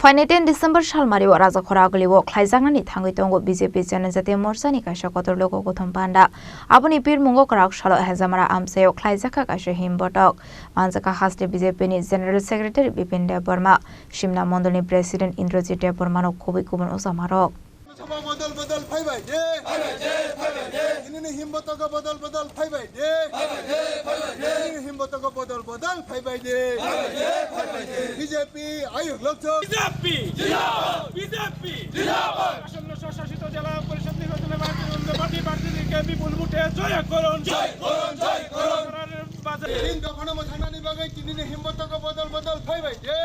Phainai 10 December Salmario Rajakhor Agulio Khlaijaknani Thangwi Tongo BJP Janajati Morchani Kaisa Kotor Lukuthum Panda Aboni Pirmungo Kraksalo Hezamara Amchaio Khlaijakha Kaisa Botok Manjakha Haste BJP General Secretary Bipin Debbarma Simna Mandal President Indrajit Debbarma Khobwi Hezamara बदल फाइबाय दे इनिनि हिम्मतको बदल फाइबाय दे इनिनि हिम्मतको बदल फाइबाय दे BJP आयो Lok Sabha BJP जिंदाबाद আসন্ন স্বশাসিত জেলা পরিষদ নির্বাচনে ভারতীয় পার্টি কেপি বুলবুটে জয় করুন তিন দফানো থানানি বাগে চিনি হিম্মতको बदल फाइबाय दे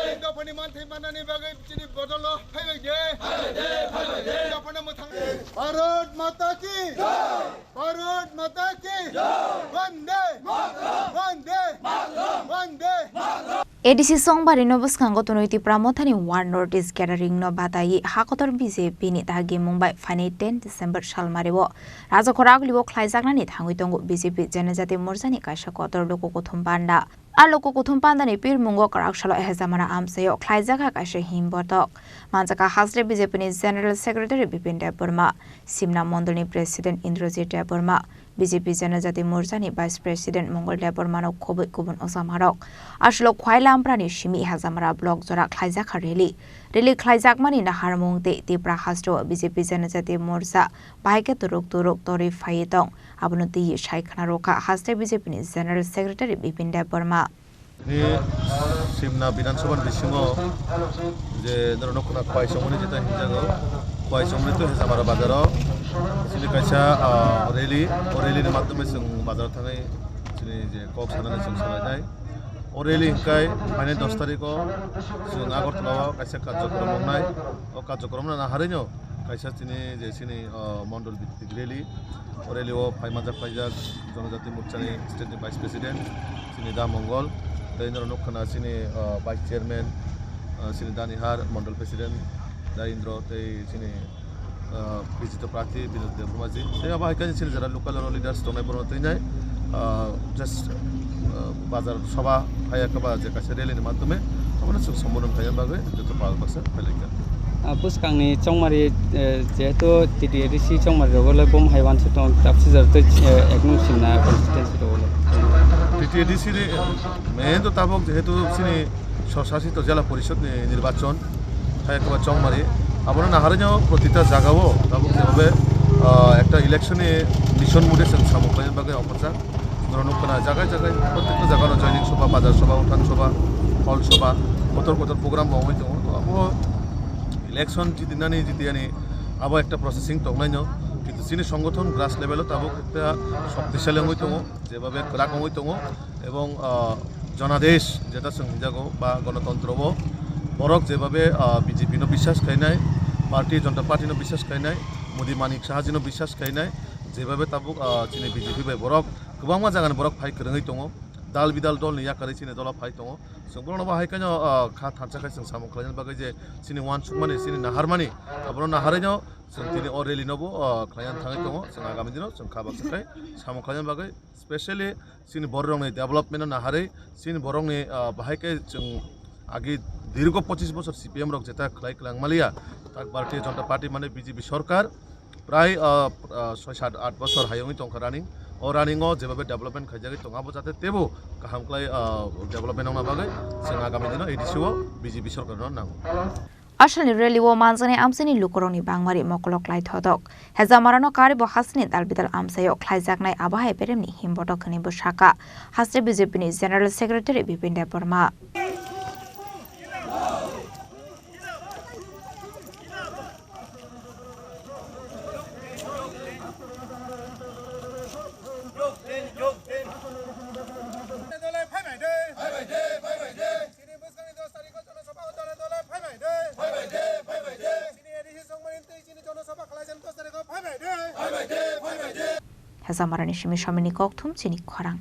তিন দফানি মানথै মানানি বাগে চিনি बदल फाइबाय दे भारत माता की वंदे वंदे ADC Songbari no buskango tonoiti pramothani war notice gathering no batai hakotor BJP ni tagi Mumbai Phainai 10 December Salmario Rajakhor Agulio Khlaijaknani Thangwi Tongo BJP Janajati Morchani Kaisa Kotor Lukuthum Panda Lukuthum Pandani Pirmungo Kraksalo Hezamara Amchaio Khlaijakha Kaisa Botok Manjakha Haste BJP General Secretary Bipin Debbarma Simna Mandal President Indrajit Debbarma BJP Janajati Morchani Vice President Mongol Debbarma Khobwi Hezamara Ashlo Khwailamprani Shimi Hezamara Block Jora Khlaijakha Rally Khlaijaknani na harmongte Tripura Haste BJP Janajati Morcha Baike Turuk Tori Phaitong Aboni Shaikhana Roka Haste BJP General Secretary Bipin Debbarma Simna Binansoban Bisingo je Nokuna Kwaisomoni jeta hinjago Kwaisomoni to Hezamara Bazaro Chini Kaisa rally ni maddhome जों बाजाराव थांनाय Chini je kok sanane जों सालायनाय rally kai Phainai 10 तारिखआव जों आगरतलायाव कायसा कार्यक्रम मावनाय कार्यक्रम ना हारैनो कायसा Chini Mandal भित्तिक rally Manjakha Janajati Morchani State Vice President Chini da Mongol Dainor Nokana Chini Vice Chairman Chini Danihar Mandal President da Indro Chini Visito Prati Binod Debbarmaji aba haikani Chini jara local leaders tonai bono teinai just bazar sabha hayakaba je kaisa rally ni maddhome amra সম্বোধন খাইয়ান বাগে যত পাল পাশে ফেলেকা पुस्कांनि चौमारि जेहेतु TTADC चौमारि रोगले बम हाइवान सतों तापसि जरते एकनु सिमना कन्स्टिट्युएन्सि रोगले TTADC रे main तो ताबक जेहेतु सिनि स्वशासित जिल्ला परिषद निर्वाचन हायकबा चौमारि आबोना नाहारेनो प्रतिटा जागाओ ताबक जेबे একটা ইলেকশনে মিশন মুডে जों सामुखायन बागे अफरजा नरनकना जागाय प्रत्येकटा जागानो जयनिं सभा बाजार सभा उठान सभा हल सभा कोतर प्रग्राम मावै दङ आबो इलेक्शन जितियानि आबो একটা প্রসেসিং তংনাইनो কিন্তু চিনি সংগঠন গ্রাস লেভেলত আবো একটা শক্তিশালী হই দङ যেভাবে ক্রাক হই দङ এবং জনাদেশ যেটা সংজাগো বা গণতন্ত্রবো বরক যেভাবে বিজেপি নো বিশ্বাস খাইনাই পার্টি জনতা পার্টি নো বিশ্বাস খাইনাই मोदी मानिक साहाजिनो বিশ্বাস खाइनाय जेबाबे ताबुक चिनि बीजेपी बाय बरक गोबांमा जागान बरक फाइ खरङै दङ दाल बिदाल दल निया करे चिनि दला फाइ दङ जोंबोनो बाहायखानो खा थानसाखाय जों सामुखलायन बागै जे चिनि वान सुकमानि चिनि नाहारमानि आबरो नाहारैनो जों दिनै रेली नबो ख्लायान थाङै दङ जों आगामी दिनाव जों खाबाखसाय सामुखलायन बागै स्पेशली चिनि बररंनि डेभलपमेन्ट नाहारै चिनि बरंनि बाहायखाय जों आगे दीर्घ 25 বছর CPM রক যেটা খ্লাইকলাংমালিয়া তাক ভারতীয় জনতা পার্টি মানে বিজেপি সরকার প্রায় 6-7-8 বছর হাইওমি টংকা রানিং যেভাবে ডেভেলপমেন্ট খাইজাগै টঙাবো যাতে তেবো কাহামক্লাই ডেভেলপমেন্ট না বাগै जों आगामी दिनाव एडिसिओ बिजेपि सरकारनो नांगौ Ashalni rally wo manjani amsini lukuroni bangmari mokolok lai thodok Hezamarano karibo hasni dalbidal Amchaio Khlaijaknai abahai peremni himbotok khani bushaka Haste BJP ni General Secretary Bipin Debbarma Hezamara Nishimi Shamini Lukuthum Chini Khorang